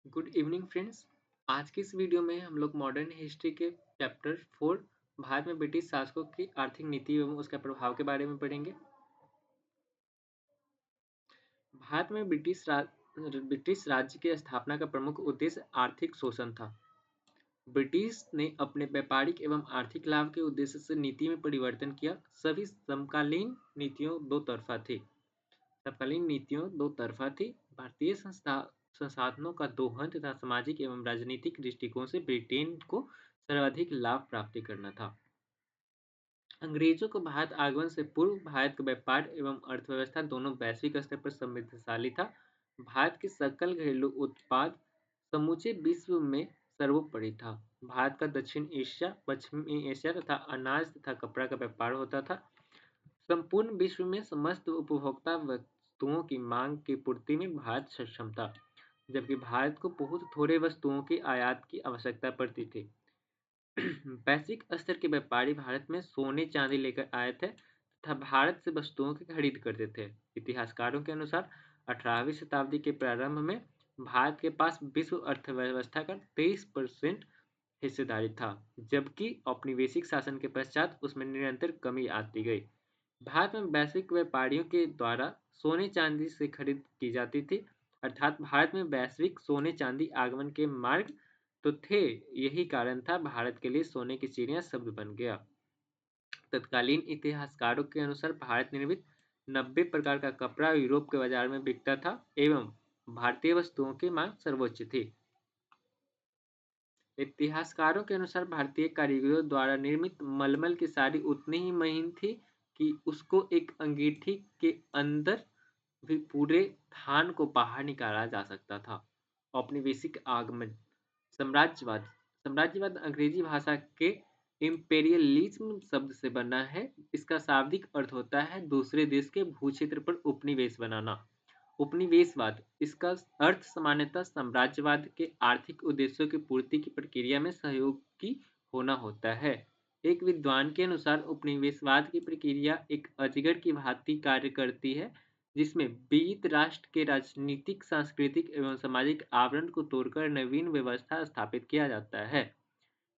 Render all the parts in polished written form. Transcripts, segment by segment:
Good evening friends. आज की इस वीडियो में हम लोग मॉडर्न हिस्ट्री के चैप्टर 4 भारत में ब्रिटिश शासकों की आर्थिक नीति एवं उसका प्रभाव के बारे में पढ़ेंगे। भारत में ब्रिटिश राज्य की स्थापना का प्रमुख उद्देश्य आर्थिक शोषण था। ब्रिटिश ने अपने व्यापारिक एवं आर्थिक लाभ के उद्देश्य से नीति में परिवर्तन किया। सभी समकालीन नीतियों दो तरफा थी। भारतीय संसाधनों का दोहन तथा सामाजिक एवं राजनीतिक दृष्टिकोण से ब्रिटेन को सर्वाधिक लाभ प्राप्ति करना था। अंग्रेजों को भारत आगमन से पूर्व भारत का व्यापार एवं अर्थव्यवस्था दोनों वैश्विक स्तर पर समृद्धशाली था। भारत के सकल घरेलू उत्पाद समूचे विश्व में सर्वोपरि था। भारत का दक्षिण एशिया, पश्चिमी एशिया तथा अनाज तथा कपड़ा का व्यापार होता था। संपूर्ण विश्व में समस्त उपभोक्ता वस्तुओं की मांग की पूर्ति में भारत सक्षम था, जबकि भारत को बहुत थोड़े वस्तुओं की आयात की आवश्यकता पड़ती थी। वैश्विक स्तर के व्यापारी भारत में सोने चांदी लेकर आए थे तथा भारत से वस्तुओं की खरीद करते थे। इतिहासकारों के अनुसार 18वीं शताब्दी के प्रारंभ में भारत के पास विश्व अर्थव्यवस्था का 23% हिस्सेदारी था, जबकि औपनिवेशिक शासन के पश्चात उसमें निरंतर कमी आती गई। भारत में वैश्विक व्यापारियों के द्वारा सोने चांदी से खरीद की जाती थी, अर्थात भारत में वैश्विक सोने चांदी आगमन के मार्ग तो थे। यही कारण था भारत के लिए सोने की चिड़िया शब्द बन गया। तत्कालीन इतिहासकारों के अनुसार भारत निर्मित 90 प्रकार का कपड़ा यूरोप के बाजार में बिकता था एवं भारतीय वस्तुओं की मांग सर्वोच्च थी। इतिहासकारों के अनुसार भारतीय कारीगरों द्वारा निर्मित मलमल की साड़ी उतनी ही महीन थी कि उसको एक अंगीठी के अंदर भी पूरे थान को बाहर निकाला जा सकता था। औपनिवेशिक आगमन। साम्राज्यवाद। साम्राज्यवाद अंग्रेजी भाषा के इंपेरियलिज्म शब्द से बना है। इसका शाब्दिक अर्थ होता है दूसरे देश के भूक्षेत्र पर उपनिवेश बनाना। उपनिवेशवाद, इसका अर्थ सामान्यतः साम्राज्यवाद के आर्थिक उद्देश्यों की पूर्ति की प्रक्रिया में सहयोगी होना होता है। एक विद्वान के अनुसार उपनिवेशवाद की प्रक्रिया एक अजगर की भांति कार्य करती है, जिसमें विजित राष्ट्र के राजनीतिक, सांस्कृतिक एवं सामाजिक आवरण को तोड़कर नवीन व्यवस्था स्थापित किया जाता है।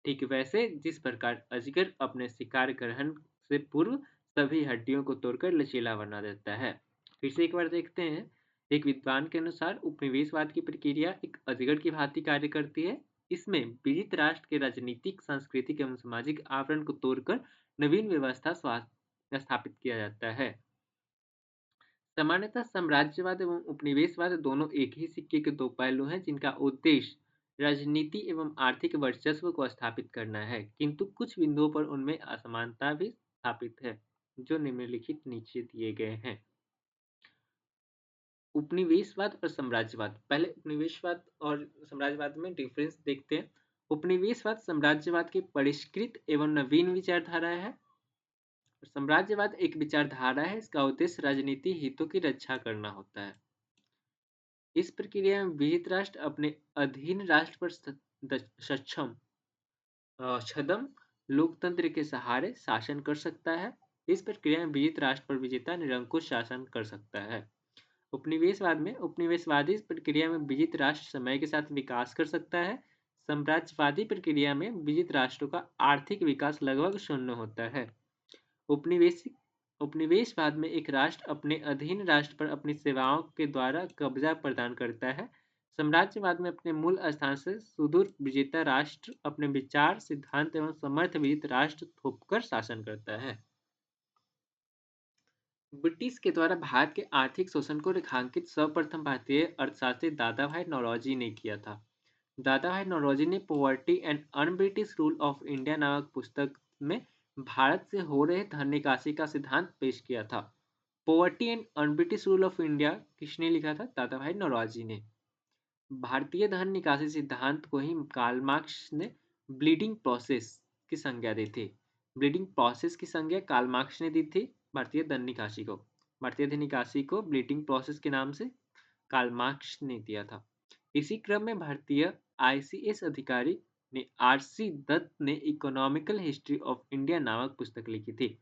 ठीक वैसे जिस प्रकार अजगर अपने शिकार ग्रहण से पूर्व सभी हड्डियों को तोड़कर लचीला बना देता है। फिर से एक बार देखते हैं। एक विद्वान के अनुसार उपनिवेशवाद की प्रक्रिया एक अजगर की भांति कार्य करती है। इसमें विजित राष्ट्र के राजनीतिक, सांस्कृतिक एवं सामाजिक आवरण को तोड़कर नवीन व्यवस्था स्थापित किया जाता है। सामान्यतः साम्राज्यवाद एवं उपनिवेशवाद दोनों एक ही सिक्के के दो पहलू हैं, जिनका उद्देश्य राजनीति एवं आर्थिक वर्चस्व को स्थापित करना है, किंतु कुछ बिंदुओं पर उनमें असमानता भी स्थापित है, जो निम्नलिखित नीचे दिए गए हैं। उपनिवेशवाद और साम्राज्यवाद। पहले उपनिवेशवाद और साम्राज्यवाद में डिफरेंस देखते हैं। उपनिवेशवाद साम्राज्यवाद की परिष्कृत एवं नवीन विचारधारा है। साम्राज्यवाद एक विचारधारा है, इसका उद्देश्य राजनीति हितों की रक्षा करना होता है। इस प्रक्रिया में विजित राष्ट्र अपने अधीन राष्ट्र पर सक्षम छद्म लोकतंत्र के सहारे शासन कर सकता है। इस प्रक्रिया में विजित राष्ट्र पर विजेता निरंकुश शासन कर सकता है। उपनिवेशवादी प्रक्रिया में विजित राष्ट्र समय के साथ विकास कर सकता है। साम्राज्यवादी प्रक्रिया में विजित राष्ट्रों का आर्थिक विकास लगभग शून्य होता है। उपनिवेशवाद में एक राष्ट्र अपने अधीन राष्ट्र पर अपनी सेवाओं के द्वारा कब्जा प्रदान करता है। साम्राज्यवाद में अपने मूल स्थान से सुदूर विजेता राष्ट्र अपने विचार, सिद्धांत एवं समर्थ विजित राष्ट्र थोपकर शासन करता है। ब्रिटिश के द्वारा भारत के आर्थिक शोषण को रेखांकित सर्वप्रथम भारतीय अर्थशास्त्री दादाभाई नौरोजी ने किया था। दादाभाई नौरोजी ने poverty and un-British rule of India नामक पुस्तक में भारत से हो रहे धन निकासी का सिद्धांत पेश किया था। Poverty and un-British rule of India किसने लिखा था? दादाभाई नौरोजी ने। भारतीय धन निकासी सिद्धांत को ही कार्ल मार्क्स ने ब्लीडिंग प्रोसेस की संज्ञा दी थी। ब्लीडिंग प्रोसेस की संज्ञा कार्ल मार्क्स ने दी थी भारतीय धन निकासी को। भारतीय धन निकासी को ब्लीडिंग प्रोसेस के नाम से कार्ल मार्क्स ने दिया था। इसी क्रम में भारतीय आईसीएस अधिकारी ने आरसी दत्त ने इकोनॉमिकल हिस्ट्री ऑफ इंडिया नामक पुस्तक लिखी थी।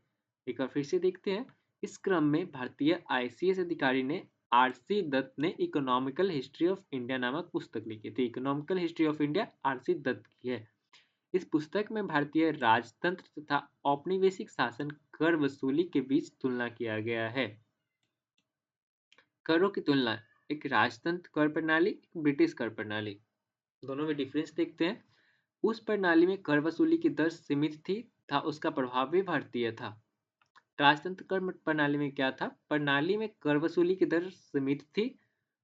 एक बार फिर से देखते हैं। इस क्रम में भारतीय आईसीएस अधिकारी ने आरसी दत्त ने इकोनॉमिकल हिस्ट्री ऑफ इंडिया नामक पुस्तक लिखी थी। Economical history of India RC Dutt की है। इस पुस्तक में भारतीय राजतंत्र तथा औपनिवेशिक शासन कर वसूली के बीच तुलना किया गया है। करों की तुलना, एक राजतंत्र कर प्रणाली, एक ब्रिटिश कर प्रणाली, दोनों में डिफरेंस देखते हैं। उस प्रणाली में कर वसूली की दर सीमित थी तथा उसका प्रभाव भी भारतीय था। राजतंत्र कर प्रणाली में क्या था? प्रणाली में कर वसूली की दर सीमित थी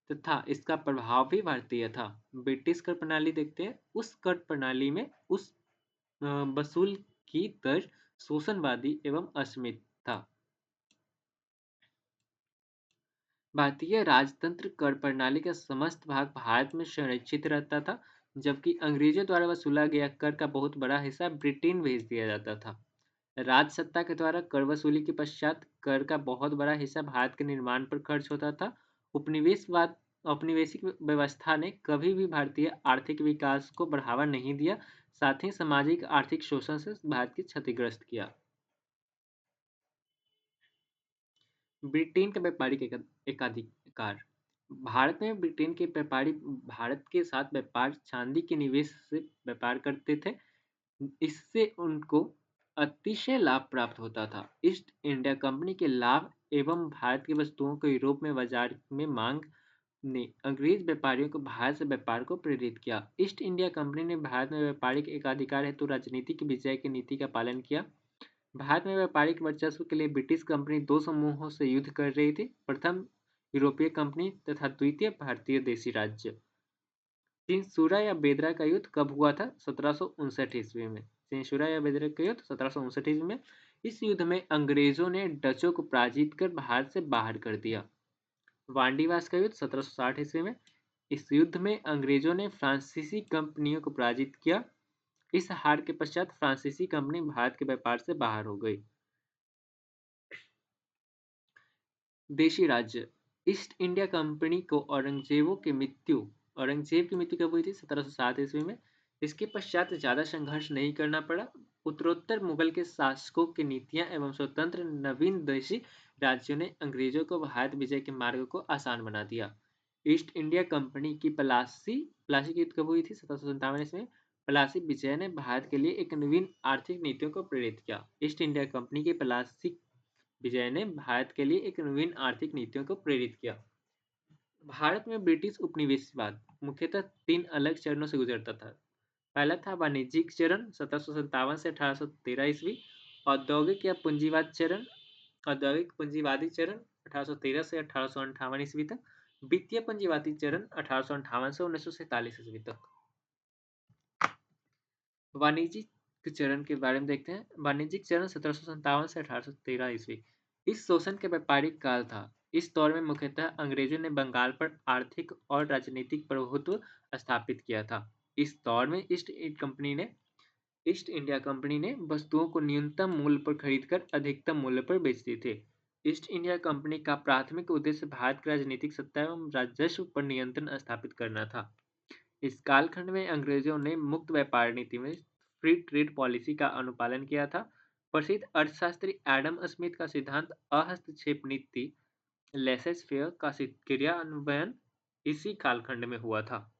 तथा इसका प्रभाव भी भारतीय था। ब्रिटिश कर प्रणाली देखते हैं। उस कर प्रणाली में उस वसूल की दर शोषणवादी एवं असीमित था। भारतीय राजतंत्र कर प्रणाली का समस्त भाग भारत में संरक्षित रहता था, जबकि अंग्रेजों द्वारा वसूला गया कर का बहुत बड़ा हिस्सा ब्रिटेन भेज दिया जाता था। राजसत्ता के द्वारा कर वसूली के पश्चात कर का बहुत बड़ा हिस्सा भारत के निर्माण पर खर्च होता था। उपनिवेशवाद औपनिवेशिक व्यवस्था ने कभी भी भारतीय आर्थिक विकास को बढ़ावा नहीं दिया, साथ ही सामाजिक आर्थिक शोषण से भारत की क्षतिग्रस्त किया। ब्रिटेन का व्यापारिक एकाधिकार। भारत में ब्रिटेन के व्यापारी भारत के साथ व्यापार चांदी के निवेश से व्यापार करते थे। इससे उनको अतिशय लाभ प्राप्त होता था। ईस्ट इंडिया कंपनी के लाभ एवं भारत की वस्तुओं को यूरोप में बाजार में मांग ने अंग्रेज व्यापारियों को भारत से व्यापार को प्रेरित किया। ईस्ट इंडिया कंपनी ने भारत में व्यापारिक एकाधिकार हेतु राजनीतिक विजय की नीति का पालन किया। भारत में व्यापारिक वर्चस्व के लिए ब्रिटिश कंपनी दो समूहों से युद्ध कर रही थी। प्रथम यूरोपीय कंपनी तथा द्वितीय भारतीय देशी राज्य। चिंसुरा या बेदरा का युद्ध कब हुआ था? 1759 ईस्वी में। चिंसुरा या बेदरा का युद्ध 1759 ईस्वी में। इस युद्ध में अंग्रेजों ने डचों को पराजित कर भारत से बाहर कर दिया। वांडीवास का युद्ध 1760 ईस्वी में। इस युद्ध में अंग्रेजों ने फ्रांसीसी कंपनियों को पराजित किया। इस हार के पश्चात फ्रांसीसी कंपनी भारत के व्यापार से बाहर हो गई। देशी राज्य। ईस्ट इंडिया कंपनी को औरंगजेब की मृत्यु कब हुई थी? 1707 ईस्वी में। इसके पश्चात ज्यादा संघर्ष नहीं करना पड़ा। उत्तरोत्तर मुगल के शासकों की नीतियां एवं स्वतंत्र नवीन देशी राज्यों ने अंग्रेजों को भारत विजय के मार्ग को आसान बना दिया। ईस्ट इंडिया कंपनी की प्लासी प्लासी की युद्ध कब हुई थी? 1757 ईस्वी में। प्लासी विजय ने भारत के लिए एक नवीन आर्थिक नीतियों को प्रेरित किया। ईस्ट इंडिया कंपनी की प्लासी विजय ने भारत के लिए एक नवीन आर्थिक नीतियों को प्रेरित किया। भारत में ब्रिटिश उपनिवेशवाद मुख्यतः तीन अलग चरणों से गुजरता था। पहला था वाणिज्यिक चरण 1757 से 1813 ईस्वी। औद्योगिक या पूंजीवाद चरण औद्योगिक पूंजीवादी चरण 1813 से 1858 ईस्वी तक। वित्तीय पूंजीवादी चरण 1858 से 1947 ईस्वी तक। वाणिज्यिक चरण के बारे में देखते हैं। वाणिज्यिक चरण 1757 से 1813 ईस्वी इस शोषण के व्यापारिक काल था। इस दौर में मुख्यतः अंग्रेजों ने बंगाल पर आर्थिक और राजनीतिक प्रभुत्व स्थापित किया था। इस दौर में ईस्ट इंडिया कंपनी ने वस्तुओं को न्यूनतम मूल्य पर खरीदकर अधिकतम मूल्य पर बेचती थी। ईस्ट इंडिया कंपनी का प्राथमिक उद्देश्य भारत की राजनीतिक सत्ता एवं राजस्व पर नियंत्रण स्थापित करना था। इस कालखंड में अंग्रेजों ने मुक्त व्यापार नीति में फ्री ट्रेड पॉलिसी का अनुपालन किया था। प्रसिद्ध अर्थशास्त्री एडम स्मिथ का सिद्धांत अहस्तक्षेप नीति लेसेस फेयर का क्रियान्वयन इसी कालखंड में हुआ था।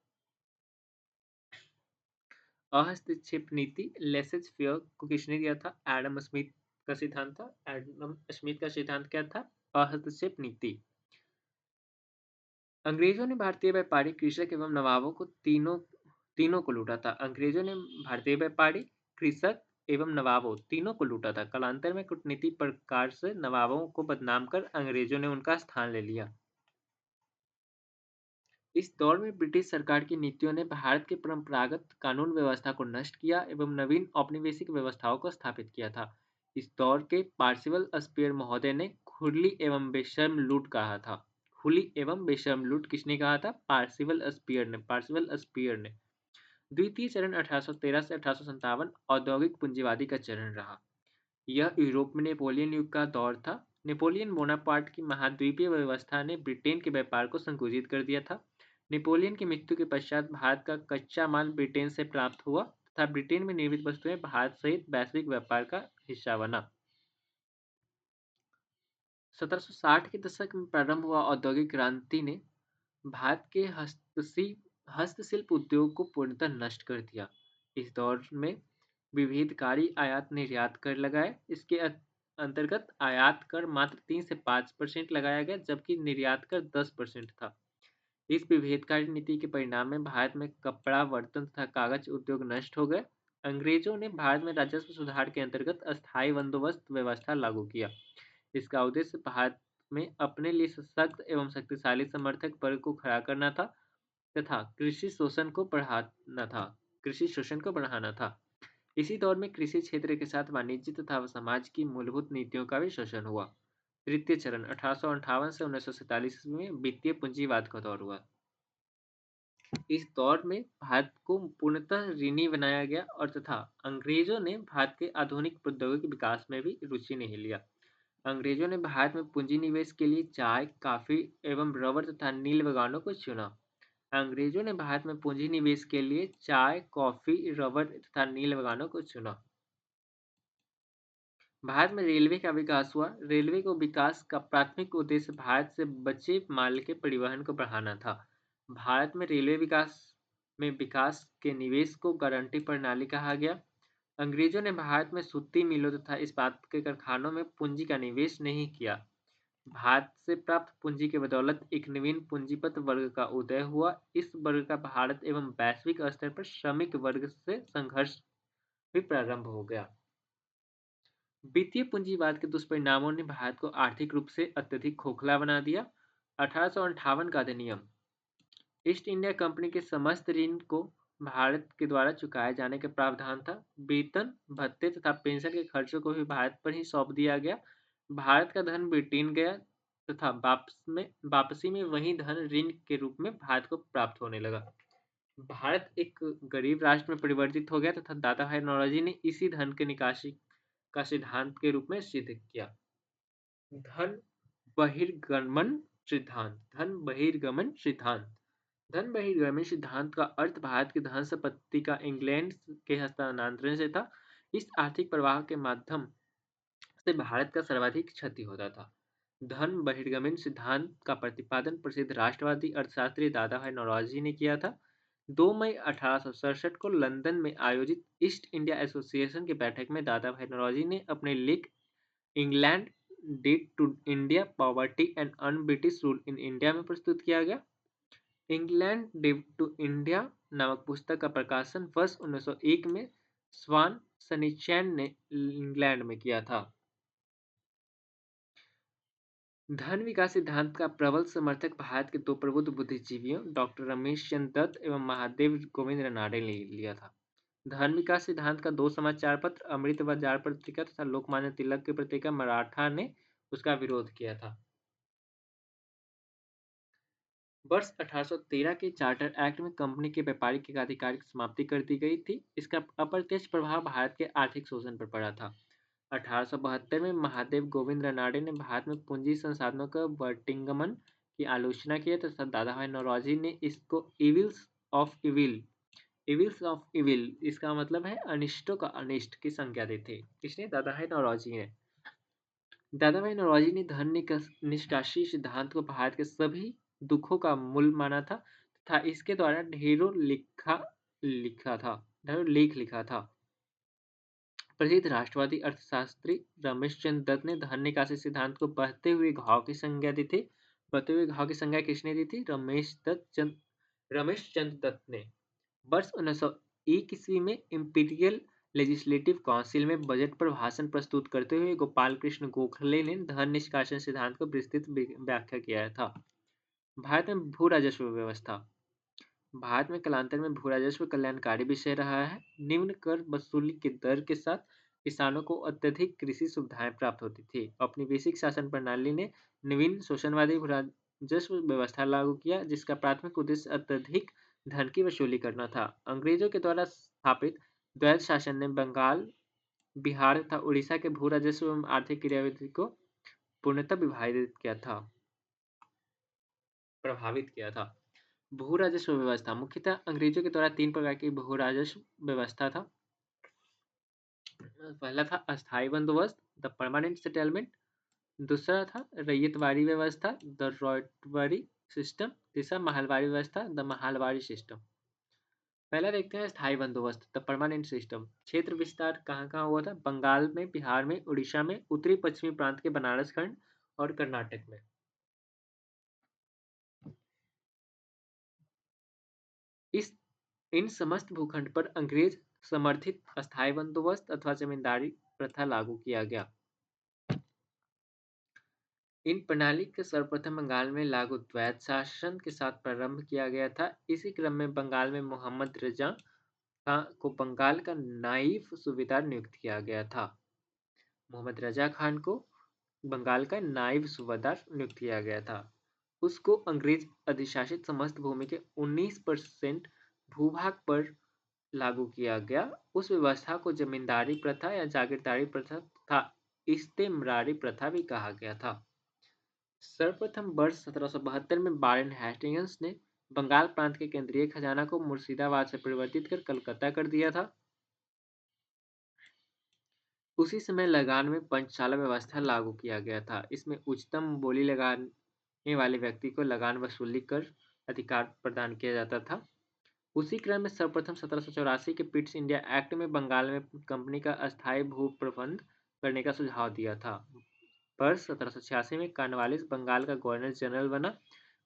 अहस्तक्षेप नीति लेसेस फेयर को किसने दिया था? एडम स्मिथ का सिद्धांत था। एडम स्मिथ का सिद्धांत क्या था? अहस्तक्षेप नीति। अंग्रेजों ने भारतीय व्यापारी, कृषक एवं नवाबों को तीनों को लूटा था। अंग्रेजों ने भारतीय व्यापारी, कृषक एवं नवाबों तीनों को लूटा था। कालांतर में कूटनीतिक प्रकार से नवाबों को बदनाम कर अंग्रेजों ने उनका स्थान ले लिया। इस दौर में ब्रिटिश सरकार की नीतियों ने भारत की परंपरागत कानून व्यवस्था को नष्ट किया एवं नवीन औपनिवेशिक व्यवस्थाओं को स्थापित किया था। इस दौर के पार्सिवल स्पीयर महोदय ने खुली एवं बेशर्म लूट कहा था। खुली एवं बेशर्म लूट किसने कहा था? पार्सिवल स्पीयर ने। द्वितीय चरण 1813 से 1857 औद्योगिक पूंजीवादी का चरण रहा। यह यूरोप में नेपोलियन युग का दौर था। नेपोलियन बोनापार्ट की महाद्वीपीय व्यवस्था ने ब्रिटेन के व्यापार को संकुचित कर दिया था। नेपोलियन की मृत्यु के पश्चात भारत का कच्चा माल ब्रिटेन से प्राप्त हुआ तथा ब्रिटेन में निर्मित वस्तुएं भारत सहित वैश्विक व्यापार का हिस्सा बना। 1760 के दशक में प्रारंभ हुआ औद्योगिक क्रांति ने भारत के हस्तशिल्प उद्योग को पूर्णतः नष्ट कर दिया। इस दौर में विविधकारी आयात निर्यात कर लगाए। इसके अंतर्गत आयात कर मात्र 3 से 5% लगाया गया, जबकि निर्यात कर 10% था। इस विभेदकारी नीति के परिणाम में भारत में कपड़ा, बर्तन तथा कागज उद्योग नष्ट हो गए। अंग्रेजों ने भारत में राजस्व सुधार के अंतर्गत अस्थायी बंदोबस्त व्यवस्था लागू किया। इसका उद्देश्य भारत में अपने लिए सशक्त एवं शक्तिशाली समर्थक वर्ग को खड़ा करना था तथा कृषि शोषण को बढ़ाना था। इसी दौर में कृषि क्षेत्र के साथ वाणिज्य तथा समाज की मूलभूत नीतियों का भी शोषण हुआ। तृतीय चरण 1858 से 1947 में वित्तीय पूंजीवाद का दौर हुआ। इस दौर में भारत को पूर्णतः ऋणी बनाया गया और तथा अंग्रेजों ने भारत के आधुनिक प्रौद्योगिकी विकास में भी रुचि नहीं लिया। अंग्रेजों ने भारत में पूंजी निवेश के लिए चाय, कॉफी एवं रबर तथा नील बागानों को चुना। अंग्रेजों ने भारत में पूंजी निवेश के लिए चाय, कॉफी, रबर तथा नील बागानों को चुना। भारत में रेलवे का विकास हुआ। रेलवे को विकास का प्राथमिक उद्देश्य भारत से बचे माल के परिवहन को बढ़ाना था। भारत में रेलवे विकास के निवेश को गारंटी प्रणाली कहा गया। अंग्रेजों ने भारत में सूती मिलों तथा इस्पात के कारखानों में पूंजी का निवेश नहीं किया। भारत से प्राप्त पूंजी के बदौलत एक नवीन पूंजीपत वर्ग का उदय हुआ। इस वर्ग का भारत एवं वैश्विक स्तर पर श्रमिक वर्ग से संघर्ष भी प्रारंभ हो गया। वित्तीय पूंजीवाद के दुष्परिणामों ने भारत को आर्थिक रूप से अत्यधिक खोखला बना दिया। 1858 का अधिनियम ईस्ट इंडिया कंपनी के समस्त ऋण को भारत के द्वारा चुकाए जाने का प्रावधान था। वेतन, भत्ते तथा पेंशन के खर्चों को भी भारत पर ही सौंप दिया गया। भारत का धन ब्रिटेन गया तथा वापसी में वही धन ऋण के रूप में भारत को प्राप्त होने लगा। भारत एक गरीब राष्ट्र में परिवर्तित हो गया तथा दादा भाई नौरोजी ने इसी धन के निकासी का सिद्धांत के रूप में सिद्ध किया। धन बहिर्गमन सिद्धांत धन बहिर्गमन सिद्धांत का अर्थ भारत की धन संपत्ति का इंग्लैंड के हस्तांतरण से था। इस आर्थिक प्रवाह के माध्यम से भारत का सर्वाधिक क्षति होता था। धन बहिर्गमन सिद्धांत का प्रतिपादन प्रसिद्ध राष्ट्रवादी अर्थशास्त्री दादा भाई नौरोजी ने किया था। 2 मई 1867 को लंदन में आयोजित ईस्ट इंडिया एसोसिएशन की बैठक में दादा भाई नौरोजी ने अपने लेख England debt to India, poverty and un British rule in India में प्रस्तुत किया गया। इंग्लैंड डेट टू इंडिया नामक पुस्तक का प्रकाशन वर्ष 1901 में स्वान सनीचैन ने इंग्लैंड में किया था। धन विकास सिद्धांत का प्रबल समर्थक भारत के 2 प्रबुद्ध बुद्धिजीवियों डॉक्टर रमेश चंद्र दत्त एवं महादेव गोविंद रानडे ने लिया था। धन विकास सिद्धांत का 2 समाचार पत्र अमृत बाजार पत्रिका तथा लोकमान्य तिलक की पत्रिका मराठा ने उसका विरोध किया था। वर्ष 1813 के चार्टर एक्ट में कंपनी के व्यापारिक एकाधिकार की समाप्ति कर दी गई थी। इसका अप्रत्यक्ष प्रभाव भारत के आर्थिक शोषण पर पड़ा था। 1872 में महादेव गोविंद रानडे ने भारत में पूंजी संसाधनों का वर्टिंगमन की आलोचना की तथा दादा भाई नौरोजी ने इसको इविल्स ऑफ इविल इसका मतलब है अनिष्टों का अनिष्ट की संज्ञा दी थी। इसने दादा भाई नौरोजी ने दादाभाई नौरोजी ने धन निष्कासी सिद्धांत को भारत के सभी दुखों का मूल माना था तथा इसके द्वारा ढेरों लेख लिखा था। प्रसिद्ध राष्ट्रवादी अर्थशास्त्री रमेश चंद्र दत्त ने धन निकासी सिद्धांत को बढ़ते हुए घाव की संज्ञा दी थी। बढ़ते हुए घाव की संज्ञा किसने दी थी? रमेश चंद्र दत्त ने। वर्ष 1901 ईस्वी में इंपीरियल लेजिस्लेटिव काउंसिल में बजट पर भाषण प्रस्तुत करते हुए गोपाल कृष्ण गोखले ने धन निष्कासन सिद्धांत को विस्तृत व्याख्या किया था। भारत में भू राजस्व व्यवस्था भारत में कालांतर में भू राजस्व कल्याणकारी विषय रहा है। निम्न कर वसूली के दर के साथ किसानों को अत्यधिक कृषि सुविधाएं प्राप्त होती थी। औपनिवेशिक शासन प्रणाली ने नवीन शोषणवादी भू राजस्व व्यवस्था लागू किया, जिसका प्राथमिक उद्देश्य अत्यधिक धन की वसूली करना था। अंग्रेजों के द्वारा स्थापित द्वैध शासन ने बंगाल, बिहार तथा उड़ीसा के भू राजस्व एवं आर्थिक क्रियाविधि को पूर्णतः प्रभावित किया था। भू राजस्व व्यवस्था मुख्यतः अंग्रेजों के द्वारा 3 प्रकार की भू राजस्व व्यवस्था था। पहला था अस्थायी बंदोबस्त, द परमानेंट सेटलमेंट। दूसरा था रैयतवाड़ी व्यवस्था, द रॉयटवाड़ी सिस्टम। तीसरा महलवाड़ी व्यवस्था, द महलवाड़ी सिस्टम। पहला देखते हैं स्थायी बंदोबस्त, द परमानेंट सिस्टम। क्षेत्र विस्तार कहाँ कहाँ हुआ था? बंगाल में, बिहार में, उड़ीसा में, उत्तरी पश्चिमी प्रांत के बनारस खंड और कर्नाटक में। इस इन समस्त भूखंड पर अंग्रेज समर्थित अस्थायी बंदोबस्त अथवा जमींदारी प्रथा लागू किया गया। इन प्रणाली के सर्वप्रथम बंगाल में लागू द्वैत शासन के साथ प्रारंभ किया गया था। इसी क्रम में बंगाल में मोहम्मद रजा खां को बंगाल का नायब सूबेदार नियुक्त किया गया था। मोहम्मद रजा खान को बंगाल का नायब सूबेदार नियुक्त किया गया था। उसको अंग्रेज अधिशासित समस्त भूमि के 19% भूभाग पर लागू किया गया। उस व्यवस्था को जमींदारी प्रथा या जागीरदारी प्रथा तथा इस्तेमरारी प्रथा भी कहा गया था। सर्वप्रथम वर्ष 1772 में बारेन हेस्टिंग्स ने बंगाल प्रांत के केंद्रीय खजाना को मुर्शिदाबाद से परिवर्तित कर कलकत्ता कर दिया था। उसी समय लगान में पंचशाला व्यवस्था लागू किया गया था। इसमें उच्चतम बोली लगाने वाले व्यक्ति को लगान वसूली कर अधिकार प्रदान किया जाता था। उसी क्रम में सर्वप्रथम 1784 के पिट्स इंडिया एक्ट में बंगाल में कंपनी का अस्थायी भू प्रबंध करने का सुझाव दिया था। वर्ष 1786 में कॉर्नवालिस बंगाल का गवर्नर जनरल बना।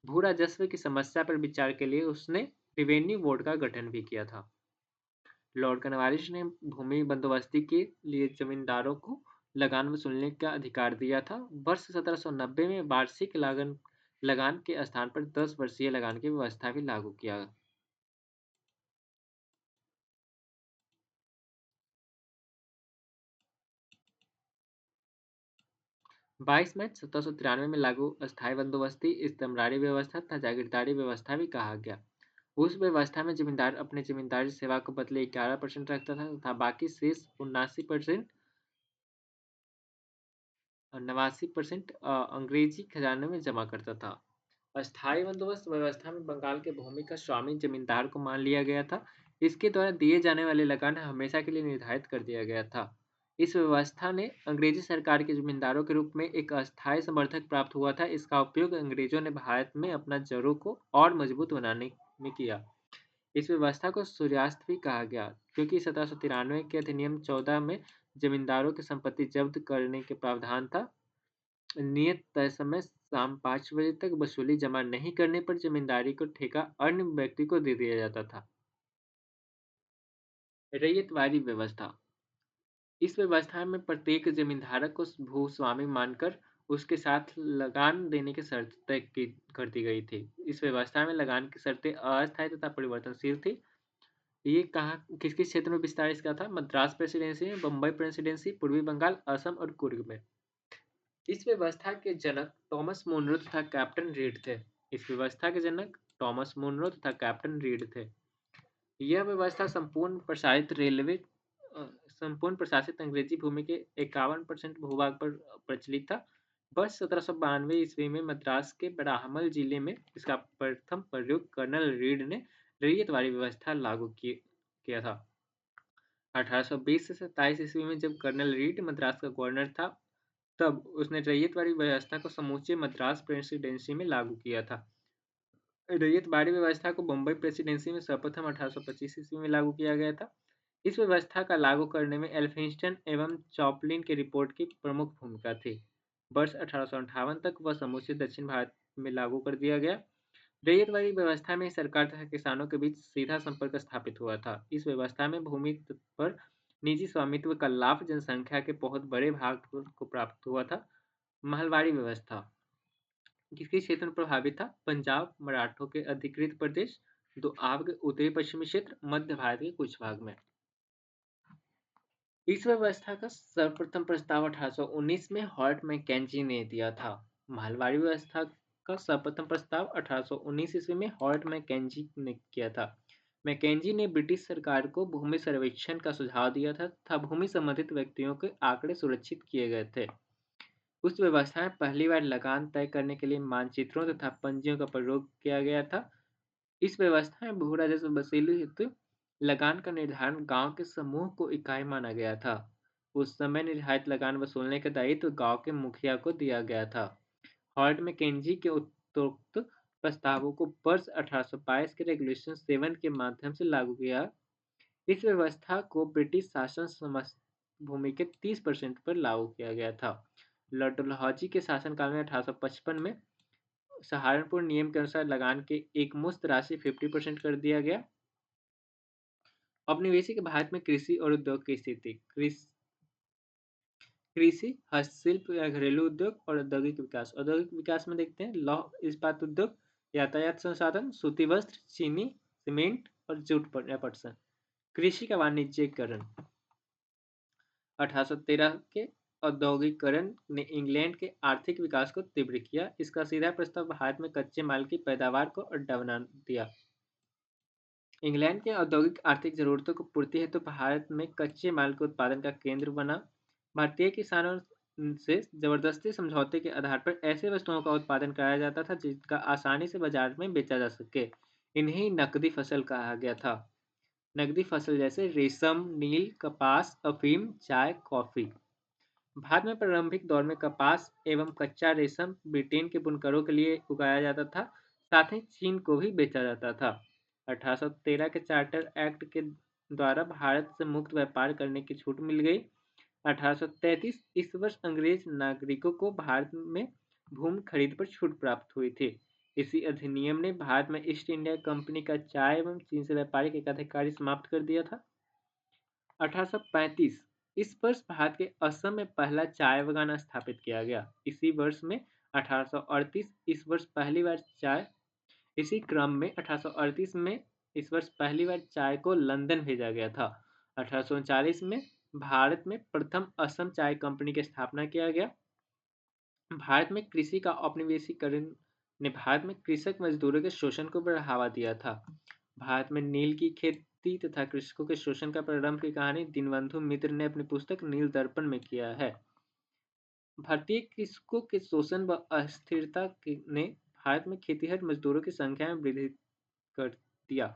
भू राजस्व की समस्या पर विचार के लिए उसने रिवेन्यू बोर्ड का गठन भी किया था। लॉर्ड कॉर्नवालिस ने भूमि बंदोबस्ती के लिए जमींदारों को लगान वसूलने का अधिकार दिया था। वर्ष 1790 में वार्षिक लगान के स्थान पर 10 वर्षीय लगान की व्यवस्था भी लागू किया। 22 मार्च 1793 में लागू अस्थायी बंदोबस्ती इस्तेमरारी व्यवस्था तथा जागीरदारी व्यवस्था भी कहा गया। उस व्यवस्था में जमींदार अपने जमींदारी सेवा को बदले 11% रखता था तथा बाकी शेष 89% अंग्रेजी खजाने में जमा करता था। अस्थायी बंदोबस्त व्यवस्था में बंगाल के भूमि का स्वामी जमींदार को मान लिया गया था। इसके द्वारा दिए जाने वाले लगान हमेशा के लिए निर्धारित कर दिया गया था। इस व्यवस्था ने अंग्रेजी सरकार के जमींदारों के रूप में एक अस्थायी समर्थक प्राप्त हुआ था। इसका उपयोग अंग्रेजों ने भारत में अपना जड़ों को और मजबूत बनाने में किया। इस व्यवस्था को सूर्यास्त भी कहा गया क्योंकि 1793 के अधिनियम 14 में जमींदारों की संपत्ति जब्त करने के प्रावधान था। नियत तय समय शाम 5 बजे तक वसूली जमा नहीं करने पर जमींदारी को ठेका अन्य व्यक्ति को दे दिया जाता था। रैयतवाड़ी व्यवस्था। इस व्यवस्था में प्रत्येक जमींधारक को भूस्वामी मानकर उसके साथ लगान देने की शर्त तय कर दी गई थी। इस व्यवस्था में लगान की शर्तें अस्थायी तथा परिवर्तनशील थी। ये कहाँ किस किस क्षेत्र में विस्तार इसका था? मद्रास प्रेसिडेंसी में, बम्बई प्रेसिडेंसी, पूर्वी बंगाल, असम और कुर्ग में। इस व्यवस्था के जनक टॉमस मुनरो तथा कैप्टन रीड थे। इस व्यवस्था के जनक टॉमस मुनरो तथा कैप्टन रीड थे। यह व्यवस्था संपूर्ण प्रशासित अंग्रेजी भूमि के 51% भूभाग पर प्रचलित था। वर्ष 1792 ईस्वी में मद्रास के बराहमल जिले में इसका प्रथम प्रयोग कर्नल रीड ने रैयतवाड़ी व्यवस्था लागू किया था। 1820 से 27 ईस्वी में जब कर्नल रीड मद्रास का गवर्नर था, तब उसने रैयतवाड़ी व्यवस्था को समूचे मद्रास प्रेसिडेंसी में लागू किया था। रैयतवाड़ी व्यवस्था को बम्बई प्रेसिडेंसी में सर्वप्रथम 1825 ईस्वी में लागू किया गया था। इस व्यवस्था का लागू करने में एल्फिंस्टन एवं चॉपलिन की रिपोर्ट की प्रमुख भूमिका थी। वर्ष 1858 तक वह समूचे दक्षिण भारत में लागू कर दिया गया। रैयतवाड़ी व्यवस्था में सरकार तथा किसानों के बीच सीधा संपर्क स्थापित हुआ था। इस व्यवस्था में भूमि पर निजी स्वामित्व का लाभ जनसंख्या के बहुत बड़े भाग को प्राप्त हुआ था। महलवाड़ी व्यवस्था किस किस क्षेत्र में प्रभावित था? पंजाब, मराठों के अधिकृत प्रदेश, दोआब के उत्तरी पश्चिमी क्षेत्र, मध्य भारत के कुछ भाग में। इस व्यवस्था का सर्वप्रथम प्रस्ताव 1819 में हॉर्ट मैकेंजी ने दिया था। महलवाड़ी व्यवस्था का सर्वप्रथम प्रस्ताव 1819 ईस्वी में हॉर्ट मैकेंजी ने किया था। मैकेंजी ने ब्रिटिश सरकार को भूमि सर्वेक्षण का सुझाव दिया था तथा भूमि संबंधित व्यक्तियों के आंकड़े सुरक्षित किए गए थे। उस व्यवस्था में पहली बार लगान तय करने के लिए मानचित्रों तथा पंजियों का प्रयोग किया गया था। इस व्यवस्था में भू राजस्व वसूली हेतु लगान का निर्धारण गांव के समूह को इकाई माना गया था। उस समय निर्धारित लगान वसूलने का दायित्व गांव के मुखिया को दिया गया था। हॉर्ड मैकेंजी के उपरोक्त प्रस्तावों को वर्ष 1822 के रेगुलेशन 7 के माध्यम से लागू किया। इस व्यवस्था को ब्रिटिश शासन समस्त भूमि के 30% पर लागू किया गया था। लॉर्ड डलहौजी के शासनकाल में 1855 में सहारनपुर नियम के अनुसार लगान के एकमुश्त राशि 50% कर दिया गया। औपनिवेशिक भारत में कृषि और उद्योग की स्थिति। कृषि, हस्तशिल्प या घरेलू उद्योग और औद्योगिक विकास। औद्योगिक विकास में देखते हैं लौह इस्पात उद्योग, यातायात संसाधन, सूती वस्त्र, चीनी, सीमेंट और जूट या पटसन। कृषि का वाणिज्यिकरण। 1813 के औद्योगिकरण ने इंग्लैंड के आर्थिक विकास को तीव्र किया। इसका सीधा प्रस्ताव भारत में कच्चे माल की पैदावार को अड्डा बना दिया। इंग्लैंड के औद्योगिक आर्थिक जरूरतों को पूर्ति हेतु भारत में कच्चे माल के उत्पादन का केंद्र बना। भारतीय किसानों से जबरदस्ती समझौते के आधार पर ऐसे वस्तुओं का उत्पादन कराया जाता था जिनका आसानी से बाजार में बेचा जा सके। इन्हें नकदी फसल कहा गया था। नकदी फसल जैसे रेशम, नील, कपास, अफीम, चाय, कॉफी। भारत में प्रारंभिक दौर में कपास एवं कच्चा रेशम ब्रिटेन के बुनकरों के लिए उगाया जाता था, साथ ही चीन को भी बेचा जाता था। 1813 के चार्टर एक्ट के द्वारा भारत से मुक्त व्यापार करने की छूट मिल गई। 1833 इस वर्ष अंग्रेज नागरिकों को भारत में भूमि खरीद पर छूट प्राप्त हुई थी। इसी अधिनियम ने भारत में ईस्ट इंडिया कंपनी का चाय एवं चीन से व्यापारिक एकाधिकार समाप्त कर दिया था। 1835 इस वर्ष भारत के असम में पहला चाय बागान स्थापित किया गया। इसी वर्ष में 1838 इस वर्ष पहली बार चाय इसी क्रम में 1838 में इस वर्ष पहली बार चाय को लंदन भेजा गया था। 1839 में भारत में प्रथम असम चाय कंपनी की स्थापना किया गया। भारत में कृषि का औपनिवेशीकरण ने भारत में कृषक मजदूरों के शोषण को बढ़ावा दिया था। भारत में नील की खेती तथा कृषकों के शोषण का प्रारंभ की कहानी दीनबंधु मित्र ने अपनी पुस्तक नील दर्पण में किया है। भारतीय कृषकों के शोषण व अस्थिरता ने भारत में खेतीहर मजदूरों की संख्या में वृद्धि कर दिया।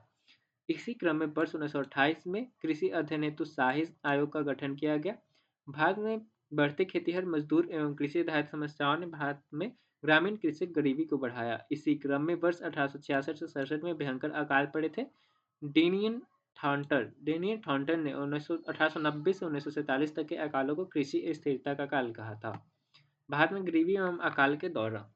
इसी क्रम में वर्ष 1928 में कृषि अध्ययन हेतु शाही आयोग का गठन किया गया। भारत में बढ़ते खेतीहर मजदूर एवं कृषि आधारित समस्याओं ने भारत में ग्रामीण कृषि गरीबी को बढ़ाया। इसी क्रम में वर्ष 1866 से 67 में भयंकर अकाल पड़े थे। डेनियन थॉर्नटन ने 1890 से 1947 तक के अकालों को कृषि स्थिरता का काल कहा था। भारत में गरीबी एवं अकाल के दौरान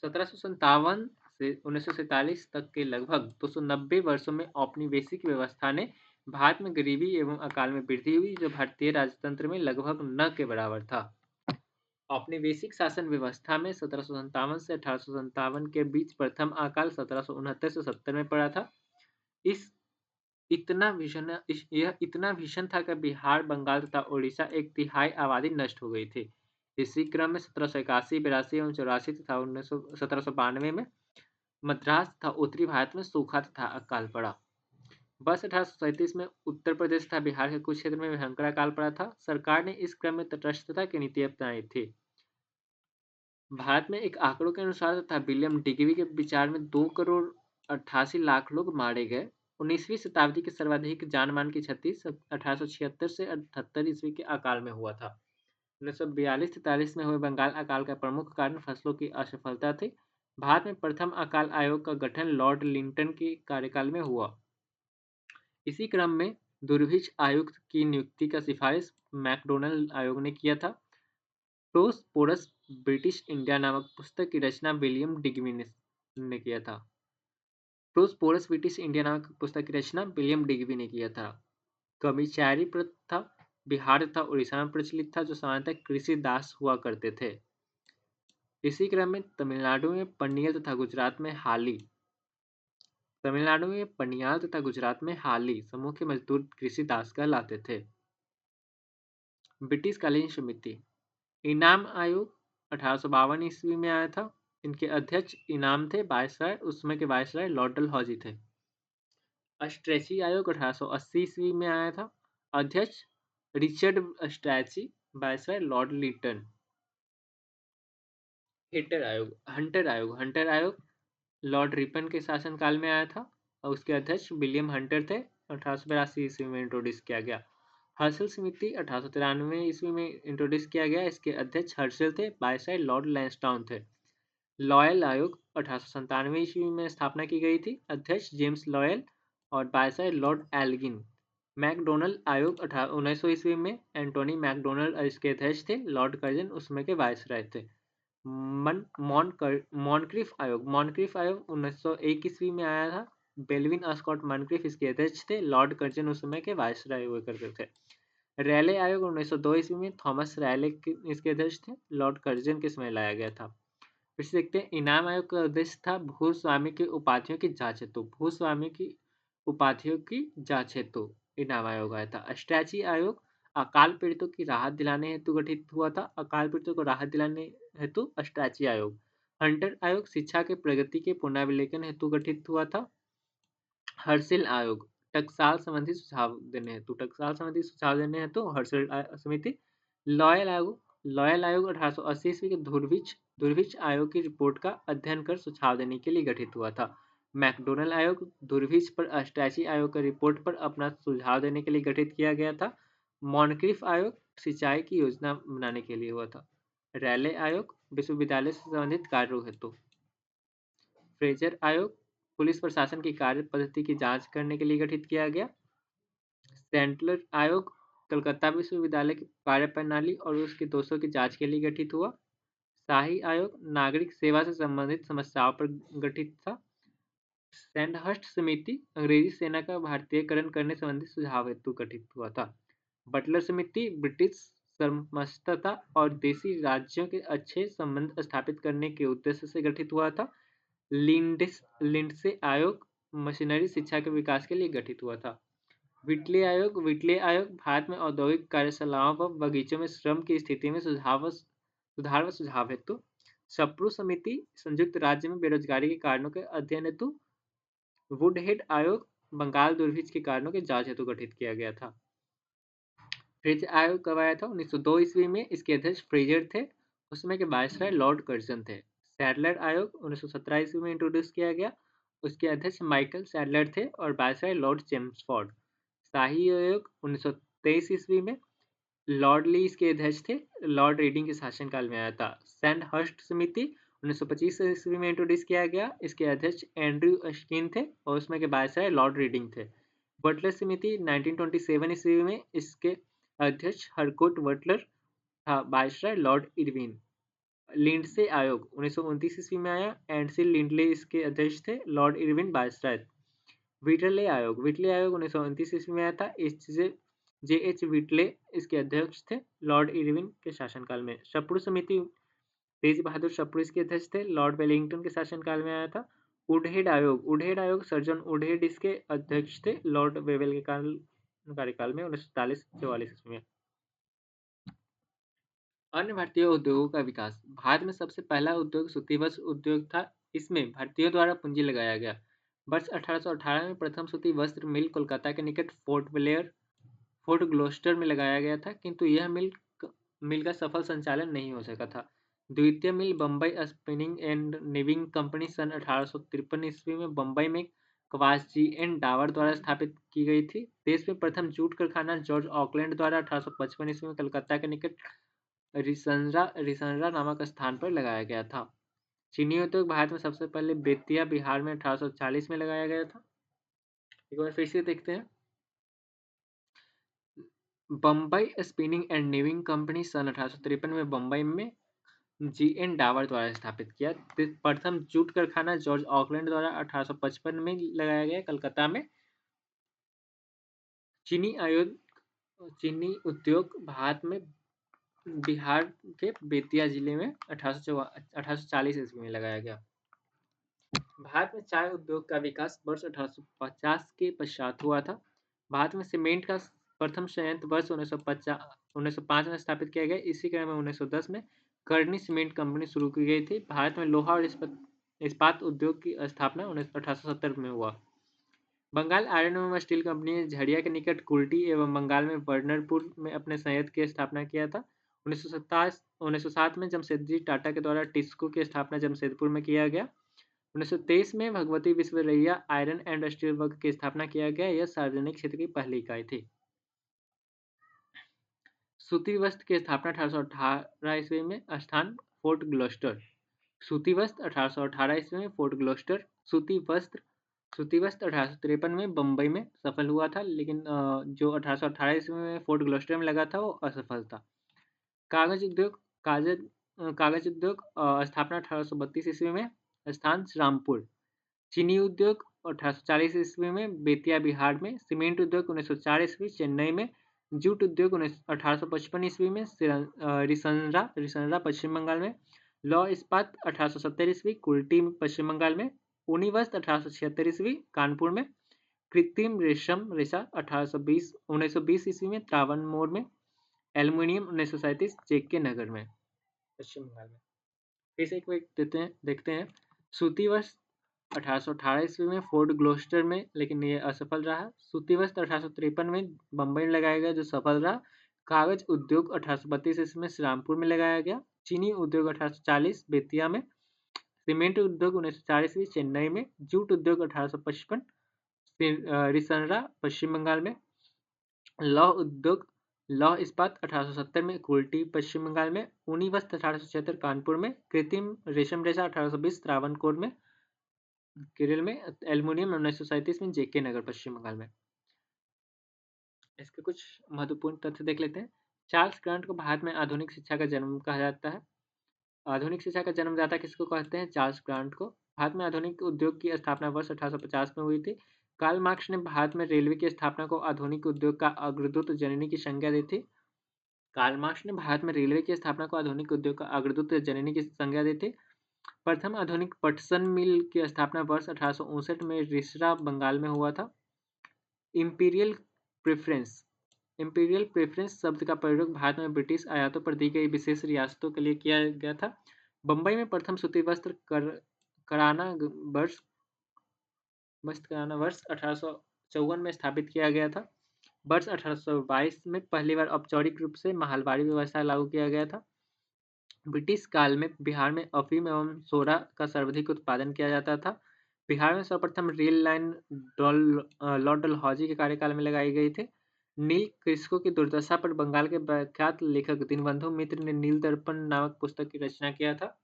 1757 से 1947 तक के लगभग 290 वर्षों में औपनिवेशिक व्यवस्था ने भारत में गरीबी एवं अकाल में वृद्धि हुई, जो भारतीय राजतंत्र में लगभग न के बराबर था। औपनिवेशिक शासन व्यवस्था में 1757 से 1857 के बीच प्रथम अकाल 1769 से 70 में पड़ा था। यह इतना भीषण था कि बिहार, बंगाल तथा उड़ीसा एक तिहाई आबादी नष्ट हो गई थी। इसी क्रम में 1781, 82 एवं 84 तथा 1792 में मद्रास तथा उत्तरी भारत में सूखा तथा अकाल पड़ा। वर्ष 1837 में उत्तर प्रदेश तथा बिहार के कुछ क्षेत्र में भयंकर अकाल पड़ा था। सरकार ने इस क्रम में तटस्थता की नीति अपनाई थी। भारत में एक आंकड़ों के अनुसार तथा विलियम डिग्बी के विचार में 2,88,00,000 लोग मारे गए। 19वीं शताब्दी के सर्वाधिक जानमाल की क्षति 1876 से 78 ईस्वी के अकाल में हुआ था। 1942-43 में हुए बंगाल अकाल का प्रमुख कारण फसलों की असफलता थी। भारत में प्रथम अकाल आयोग का गठन लॉर्ड लिंटन के कार्यकाल में हुआ। इसी क्रम में दुर्भिक्ष आयुक्त की नियुक्ति का सिफारिश मैकडोनल्ड आयोग ने किया था। प्रोस्पोरस ब्रिटिश इंडिया नामक पुस्तक की रचना विलियम डिग्बी ने किया था। प्रोस्पोरस ब्रिटिश इंडिया नामक पुस्तक की रचना विलियम डिग्बी ने किया था। कमिचारी प्रथा बिहार तथा उड़ीसा में प्रचलित था, जो सामान्यतः कृषि दास हुआ करते थे। इसी क्रम में तमिलनाडु में पनियल तथा गुजरात में हाली समूह के मजदूर कृषि दास कहलाते थे। ब्रिटिश कालीन समिति इनाम आयोग 1852 ईस्वी में आया था। इनके अध्यक्ष इनाम थे वायसराय, उस समय के वायसराय लॉर्ड डलहौजी थे। अस्ट्रेची आयोग 1880 ईस्वी में आया था। अध्यक्ष Richard Strachey, viceroy Lord Lytton. Hunter आयोग लॉर्ड रिपन के शासनकाल में आया था और उसके अध्यक्ष विलियम हंटर थे। 1882 ईस्वी में इंट्रोड्यूस किया गया। हर्षल समिति 1893 ईस्वी में इंट्रोड्यूस किया गया। इसके अध्यक्ष हर्षल थे, वायसराय लॉर्ड लैंसडाउन थे। लॉयल आयोग 1897 ईस्वी में स्थापना की गई थी। अध्यक्ष जेम्स लॉयल और वायसराय लॉर्ड एल्गिन। मैकडोनल्ड आयोग 1900 ईस्वी में एंटोनी मैकडोनल्ड इसके अध्यक्ष थे। लॉर्ड कर्जन उस समय के वायसराय थे। मॉनक्रिफ आयोग 1901 ईस्वी में आया था। बेल्विन स्कॉट मॉनक्रिफ इसके अध्यक्ष थे। लॉर्ड कर्जन उस समय के वायसराय हुआ करते थे। रैले आयोग 1902 ईस्वी में थॉमस रैले इसके अध्यक्ष थे। लॉर्ड कर्जन के समय लाया गया था। फिर से देखते हैं, इनाम आयोग का उद्देश्य था भूस्वामी की उपाधियों की जांच हेतु इनाम आयोग आया था। स्ट्रैची आयोग अकाल पीड़ितों की राहत दिलाने हेतु गठित हुआ था। अकाल पीड़ितों को राहत दिलाने हेतु स्ट्रैची आयोग। हंटर आयोग शिक्षा के प्रगति के पुनर्विलेखन हेतु गठित हुआ था। हर्षिल आयोग टकसाल संबंधी सुझाव देने हेतु हर्षिल समिति। लॉयल आयोग 1880 ईस्वी के दुर्भिक्ष आयोग की रिपोर्ट का अध्ययन कर सुझाव देने के लिए गठित हुआ था। मैकडोनल्ड आयोग दुर्भिक्ष पर स्ट्रैची आयोग की रिपोर्ट पर अपना सुझाव देने के लिए गठित किया गया था। मॉनक्रिफ आयोग सिंचाई की योजना बनाने के लिए हुआ था। रैले आयोग विश्वविद्यालय से संबंधित कार्यों हेतु। फ्रेजर आयोग पुलिस प्रशासन की कार्य पद्धति की जांच करने के लिए गठित किया गया। सेंट्रल आयोग कलकत्ता विश्वविद्यालय की कार्यप्रणाली और उसके दोषों की जांच के लिए गठित हुआ। शाही आयोग नागरिक सेवा से संबंधित समस्याओं पर गठित था। सैंडहर्स्ट समिति अंग्रेजी सेना का भारतीयकरण करने संबंधी सुझाव हेतु गठित हुआ था। बटलर समिति ब्रिटिश समस्तता और देशी राज्यों के अच्छे संबंध स्थापित करने के उद्देश्य से गठित हुआ था। लिंडसे आयोग मशीनरी शिक्षा के विकास के लिए गठित हुआ था। विटले आयोग भारत में औद्योगिक कार्यशालाओं व बगीचों में श्रम की स्थिति में सुधार व सुझाव हेतु। सप्रू समिति संयुक्त राज्य में बेरोजगारी के कारणों के अध्ययन हेतु। वुडहेड आयोग बंगाल दुर्भिक्ष के कारणों की जांच हेतु गठित किया गया था। फ्रेजर आयोग कब आया था? 1902 ईस्वी में। इसके अध्यक्ष फ्रेजर थे। उस समय के वायसराय लॉर्ड कर्जन थे। सैडलर आयोग 1917 ईस्वी में इंट्रोड्यूस किया गया। उसके अध्यक्ष माइकल सैडलर थे और वायसराय लॉर्ड चेम्सफोर्ड। शाही आयोग 1923 ईस्वी में लॉर्ड ली इसके अध्यक्ष थे। लॉर्ड रीडिंग के शासनकाल में आया था। सैंडहर्स्ट समिति 1925 ईस्वी में इंट्रोड्यूस किया गया। इसके अध्यक्ष एंड्रयू अस्किन थे और उसमें के वायसराय लॉर्ड रीडिंग थे। बटलर समिति 1927 ईस्वी में इसके अध्यक्ष हरकोट बटलर था। Viceroy Lord Irwin. लिंडसे आयोग 1929 ईस्वी में आया। एंडसिल लिंडले इसके अध्यक्ष थे। Lord Irwin viceroy. विटले आयोग 1929 ईस्वी में आया था। जे.एच. विटले इसके अध्यक्ष थे। लॉर्ड इरविन के शासनकाल में। सप्रू समिति तेज बहादुर सप्रू इसके अध्यक्ष थे। लॉर्ड वेलिंगटन के शासनकाल में आया था। वुडहेड आयोग सर्जन वुडहेड इसके अध्यक्ष थे। लॉर्ड वेवेल के कार्यकाल में 1943-44 ईस्वी में। अन्य भारतीय उद्योगों का विकास। भारत में सबसे पहला उद्योग सूती वस्त्र उद्योग था। इसमें भारतीयों द्वारा पूंजी लगाया गया। वर्ष 1818 में प्रथम सूती वस्त्र मिल कोलकाता के निकट फोर्ट ग्लोस्टर में लगाया गया था, किंतु यह मिल का सफल संचालन नहीं हो सका था। द्वितीय मिल बम्बई स्पिनिंग एंड नीविंग कंपनी सन 1853 ईस्वी में बम्बई में कवासजी एंड डावर द्वारा स्थापित की गई थी। देश में प्रथम जूट कारखाना जॉर्ज ऑकलैंड द्वारा 1855 ईस्वी में कलकत्ता के निकट रिसंड्रा नामक स्थान पर लगाया गया था। चीनी उद्योग भारत में सबसे पहले बेतिया बिहार में 1840 में लगाया गया था। एक बार फिर से देखते हैं। बम्बई स्पिनिंग एंड नीविंग कंपनी सन 1853 में बम्बई में जी.एन. डावर द्वारा स्थापित किया। प्रथम जूट कारखाना जॉर्ज ऑकलैंड द्वारा 1855 में लगाया गया कलकत्ता में। चीनी उद्योग भारत में बिहार के बेतिया जिले में 1840 ईस्वी में लगाया गया। भारत में चाय उद्योग का विकास वर्ष 1850 के पश्चात हुआ था। भारत में सीमेंट का प्रथम संयंत्र वर्ष 1905 में स्थापित किया गया। इसी क्रम में 1910 में कर्नी सीमेंट कंपनी शुरू की गई थी। भारत में लोहा और इस्पात उद्योग की स्थापना 1870 में हुआ। बंगाल आयरन एवं स्टील कंपनी ने झड़िया के निकट कुल्टी एवं बंगाल में बर्नरपुर में अपने संयंत्र की स्थापना किया था। 1907 में जमशेदजी टाटा के द्वारा टिस्को की स्थापना जमशेदपुर में किया गया। 1923 में Bhagwati Visvesvaraya iron and steel work की स्थापना किया गया। यह सार्वजनिक क्षेत्र की पहली इकाई थी। सूती वस्त्र की स्थापना 1818 ईस्वी में, स्थान फोर्ट ग्लोस्टर। सूती वस्त्र 1818 ईस्वी में फोर्ट ग्लोस्टर। सूती वस्त्र 1853 में बम्बई में सफल हुआ था, लेकिन जो 1818 ईस्वी में फोर्ट ग्लोस्टर में लगा था वो असफल था। कागज उद्योग कागज उद्योग स्थापना 1832 ईस्वी में, स्थान रामपुर। चीनी उद्योग 1840 ईस्वी में बेतिया बिहार में। सीमेंट उद्योग 1904 ईस्वी चेन्नई में। जूट उद्योग 1855 ईस्वी में रिसंद्रा रिसंद्रा पश्चिम बंगाल में। लौह इस्पात 1870 ईस्वी कुल्टी पश्चिम बंगाल में। ऊनी वस्त्र 1876 ईस्वी कानपुर में। कृत्रिम रेशम रेशा 1920 ईस्वी में त्रावणकोर में। एल्युमिनियम 1937 जेके नगर में पश्चिम बंगाल में। फिर से एक बार देखते हैं। सूती वस्त्र 1818 ईस्वी में फोर्ट ग्लोस्टर में, लेकिन ये असफल रहा। सूती वस्त्र 1853 में बम्बई में लगाया गया, जो सफल रहा। कागज उद्योग 1832 ईस्वी में श्रीरामपुर में लगाया गया। चीनी उद्योग 1840 बेतिया में। सीमेंट उद्योग 1904 ईस्वी चेन्नई में। जूट उद्योग 1855 रिसनरा पश्चिम बंगाल में। लौह इस्पात 1870 में कुल्टी पश्चिम बंगाल में। ऊनी वस्त्र 1876 कानपुर में। कृत्रिम रेशम रेशा 1820 त्रावणकोर में केरल में। एल्युमिनियम 1937 में जेके नगर पश्चिम बंगाल में। इसके कुछ महत्वपूर्ण तथ्य देख लेते हैं। चार्ल्स ग्रांट को भारत में आधुनिक शिक्षा का जन्म कहा जाता है। आधुनिक शिक्षा का जन्मदाता किसको कहते हैं? चार्ल्स ग्रांट को। भारत में आधुनिक उद्योग की स्थापना वर्ष 1850 में हुई थी। कार्ल मार्क्स ने भारत में रेलवे की स्थापना को आधुनिक उद्योग का अग्रदूत जननी की संज्ञा दी थी। कार्ल मार्क्स ने भारत में रेलवे की स्थापना को आधुनिक उद्योग का अग्रदूत जननी की संज्ञा दी थी। प्रथम आधुनिक पटसन मिल की स्थापना वर्ष 1859 में रिसरा बंगाल में हुआ था। इंपीरियल प्रेफरेंस इंपीरियल प्रेफरेंस शब्द का प्रयोग भारत में ब्रिटिश आयातों पर दी गई विशेष रियासतों के लिए किया गया था। बम्बई में प्रथम सूती कराना वर्ष 1854 में स्थापित किया गया था। वर्ष 1822 में पहली बार औपचारिक रूप से महलबारी व्यवस्था लागू किया गया था। ब्रिटिश काल में बिहार में अफीम एवं सोडा का सर्वाधिक उत्पादन किया जाता था। बिहार में सर्वप्रथम रेल लाइन लॉर्ड डलहौजी के कार्यकाल में लगाई गई थी। नील कृषकों की दुर्दशा पर बंगाल के प्रख्यात लेखक दीनबंधु मित्र ने नील दर्पण नामक पुस्तक की रचना किया था।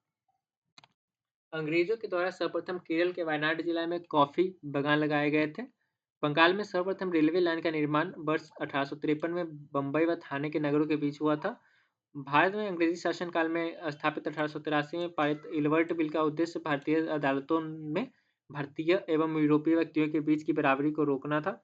अंग्रेजों के द्वारा सर्वप्रथम केरल के वायनाड जिला में कॉफी बागान लगाए गए थे। बंगाल में सर्वप्रथम रेलवे लाइन का निर्माण वर्ष 1853 में बम्बई व थाने के नगरों के बीच हुआ था। भारत में अंग्रेजी शासनकाल में स्थापित 1883 में पारित इलवर्ट बिल का उद्देश्य भारतीय अदालतों में भारतीय एवं यूरोपीय व्यक्तियों के बीच की बराबरी को रोकना था।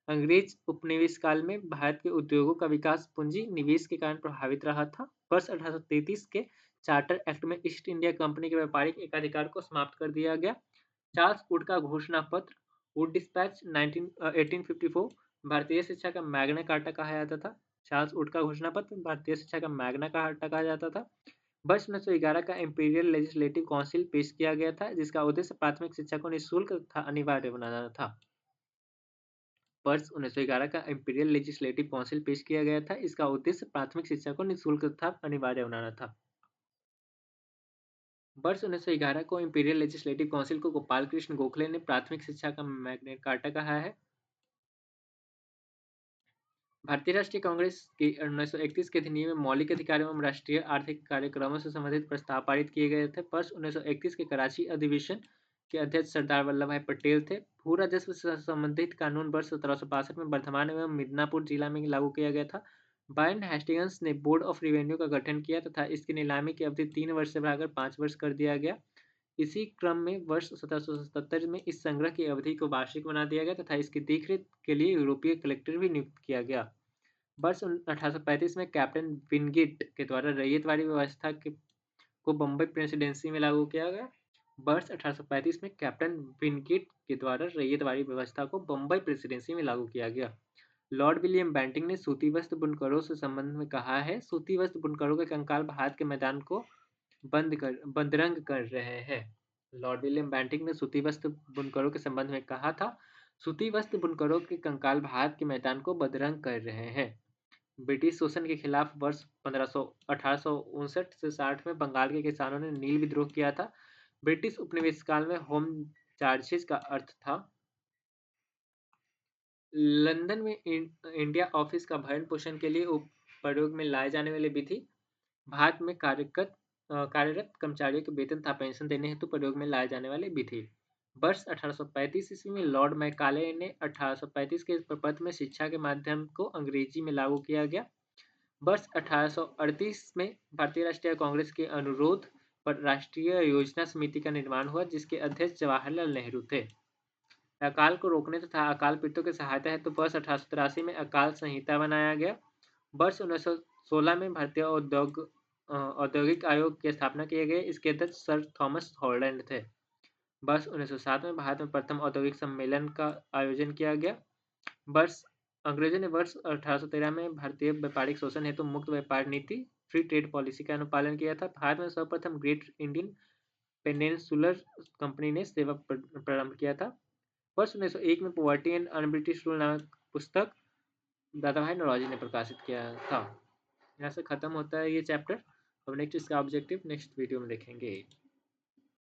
अंग्रेज उपनिवेश काल में भारत के उद्योगों का विकास पूंजी निवेश के कारण प्रभावित रहा था। वर्ष 1833 के चार्टर एक्ट में ईस्ट इंडिया कंपनी के व्यापारिक एकाधिकार को समाप्त कर दिया गया। चार्ल्स वुड का घोषणा पत्र वुड डिस्पैच 1854 भारतीय शिक्षा का मैग्ना कार्टा कहा जाता था। चार्ल्स वुड का घोषणा पत्र भारतीय शिक्षा का मैग्ना कार्टा कहा जाता था। वर्ष 1911 का इंपीरियल लेजिस्लेटिव काउंसिल पेश किया गया था, जिसका उद्देश्य प्राथमिक शिक्षा को निःशुल्क तथा अनिवार्य बनाना था। वर्ष 1911 का इंपीरियल लेजिस्लेटिव काउंसिल पेश किया गया था, इसका उद्देश्य प्राथमिक शिक्षा को निःशुल्क तथा अनिवार्य बनाना था। वर्ष 1911 को इंपीरियल लेजिस्लेटिव काउंसिल को गोपाल कृष्ण गोखले ने प्राथमिक शिक्षा का मैग्ना कार्टा कहा है। भारतीय राष्ट्रीय कांग्रेस की 1931 के अधिनियम में मौलिक अधिकार एवं राष्ट्रीय आर्थिक कार्यक्रमों से संबंधित प्रस्ताव पारित किए गए थे। वर्ष 1931 के कराची अधिवेशन के अध्यक्ष सरदार वल्लभ भाई पटेल थे। भू राजस्व से संबंधित कानून वर्ष 1762 में वर्धमान एवं मिदनापुर जिला में लागू किया गया था। वारेन हेस्टिंग्स ने बोर्ड ऑफ रिवेन्यू का गठन किया तथा इसकी नीलामी की अवधि 3 वर्ष से बढ़ाकर 5 वर्ष कर दिया गया। इसी क्रम में वर्ष 1777 में इस संग्रह की अवधि को वार्षिक बना दिया गया तथा इसकी देखरेख के लिए यूरोपीय कलेक्टर भी नियुक्त किया गया। वर्ष 1835 में कैप्टन विनगेट के द्वारा रैयतवाड़ी व्यवस्था को बम्बई प्रेसिडेंसी में लागू किया गया। वर्ष 1835 में कैप्टन विनगेट के द्वारा रैयतवाड़ी व्यवस्था को बम्बई प्रेसिडेंसी में लागू किया गया। लॉर्ड विलियम बेंटिंग ने सूती वस्त्र बुनकरों से संबंध में कहा है, सूती वस्त्र बुनकरों के कंकाल भारत के मैदान को बदरंग कर रहे हैं। लॉर्ड विलियम बेंटिंग ने सूती वस्त्र बुनकरों के संबंध में कहा था, सूती वस्त्र बुनकरों के कंकाल भारत के मैदान को बदरंग कर रहे हैं। ब्रिटिश शोषण के खिलाफ वर्ष 1859 से 60 में बंगाल के किसानों ने नील विद्रोह किया था। ब्रिटिश उपनिवेश काल में होम चार्जेस का अर्थ था लंदन में इंडिया ऑफिस का भरण पोषण के लिए प्रयोग में लाए जाने वाली विधि, भारत में कार्यरत कर्मचारियों के वेतन तथा पेंशन देने हेतु प्रयोग में लाए जाने वाली विधि। वर्ष 1835 ईस्वी में लॉर्ड मैकाले ने 1835 के प्रपत्र में शिक्षा के माध्यम को अंग्रेजी में लागू किया गया। वर्ष 1838 में भारतीय राष्ट्रीय कांग्रेस के अनुरोध पर राष्ट्रीय योजना समिति का निर्माण हुआ, जिसके अध्यक्ष जवाहरलाल नेहरू थे। अकाल को रोकने तथा अकाल पीड़ितों की सहायता हेतु वर्ष 1883 में अकाल संहिता बनाया गया। वर्ष 1916 में भारतीय औद्योगिक आयोग की स्थापना की गई। इसके अध्यक्ष सर थॉमस हॉलैंड थे। वर्ष 1907 में भारत में प्रथम औद्योगिक सम्मेलन का आयोजन किया गया। अंग्रेजों ने वर्ष 1813 में भारतीय व्यापारिक शोषण हेतु मुक्त व्यापार नीति फ्री ट्रेड पॉलिसी का अनुपालन किया था। भारत में सर्वप्रथम ग्रेट इंडियन पेनिनसुलर कंपनी ने सेवा प्रारंभ किया था। वर्ष 1901 में पॉवर्टी एंड अनब्रिटिश रूल नामक पुस्तक दादाभाई नौरोजी ने प्रकाशित किया था। यहाँ से खत्म होता है ये चैप्टर। अब नेक्स्ट इसका ऑब्जेक्टिव नेक्स्ट वीडियो में देखेंगे।